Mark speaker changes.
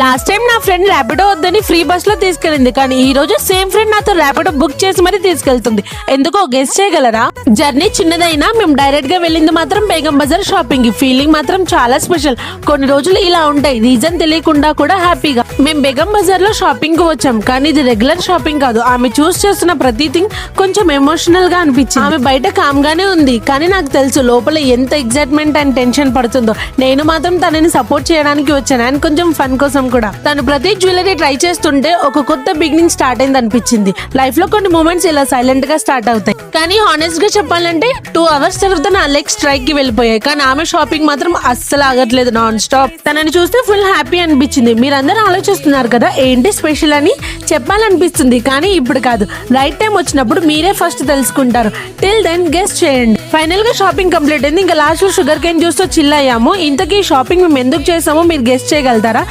Speaker 1: Last time నా friend Rapido వద్దని free bus లో తీసుకెళ్ళింది, కానీ ఈ రోజు సేమ్ ఫ్రెండ్ నాతో ర్యాపిడో బుక్ చేసి మరీ తీసుకెళ్తుంది. ఎందుకో గెస్ చేయగలరా? జర్నీ చిన్నదైనా మేము డైరెక్ట్ గా వెళ్ళింది మాత్రం బేగం బజార్ షాపింగ్ కి. ఫీలింగ్ మాత్రం చాలా స్పెషల్. కొన్ని రోజులు ఇలా ఉంటాయి, రీజన్ తెలియకుండా కూడా హ్యాపీగా. మేము బేగం బజార్ లో షాపింగ్ కు వచ్చాం, కానీ ఇది రెగ్యులర్ షాపింగ్ కాదు. ఆమె చూస్ చేస్తున్న ప్రతి థింగ్ కొంచెం ఎమోషనల్ గా అనిపించింది. ఆమె బయట కామ్ గానే ఉంది, కానీ నాకు తెలుసు లోపల ఎంత ఎగ్జైట్మెంట్ అండ్ టెన్షన్ పడుతుందో. నేను మాత్రం తనని సపోర్ట్ చేయడానికి వచ్చాను, అండ్ కొంచెం ఫన్ కోసం కూడా. తను ప్రతి జ్యువెలరీ ట్రై చేస్తుంటే ఒక కొత్త బిగినింగ్ స్టార్ట్ అయింది అనిపించింది. లైఫ్ లో కొన్ని మూమెంట్స్ ఇలా సైలెంట్ గా స్టార్ట్ అవుతాయి. కానీ హానెస్ట్ గా చెప్పాలంటే 2 hours తర్వాత నా లెగ్ స్ట్రైక్ కి వెళ్ళిపోయాయి, కానీ ఆమె షాపింగ్ మాత్రం అస్సలు ఆగట్లేదు, నాన్ స్టాప్. తనని చూస్తే ఫుల్ హ్యాపీ అనిపించింది. మీరందరూ ఆలోచిస్తున్నారు కదా ఏంటి స్పెషల్ అని. చెప్పాలనిపిస్తుంది, కానీ ఇప్పుడు కాదు. రైట్ టైం వచ్చినప్పుడు మీరే ఫస్ట్ తెలుసుకుంటారు. టిల్ దెన్ గెస్ చేయండి. ఫైనల్ గా షాపింగ్ కంప్లీట్ అయింది. ఇంకా లాస్ట్ లో షుగర్ కేన్ జ్యూస్ తో చిల్ అయ్యాము. ఇంతకీ షాపింగ్ మేము ఎందుకు చేసామో మీరు గెస్ చేయగలుగుతారా?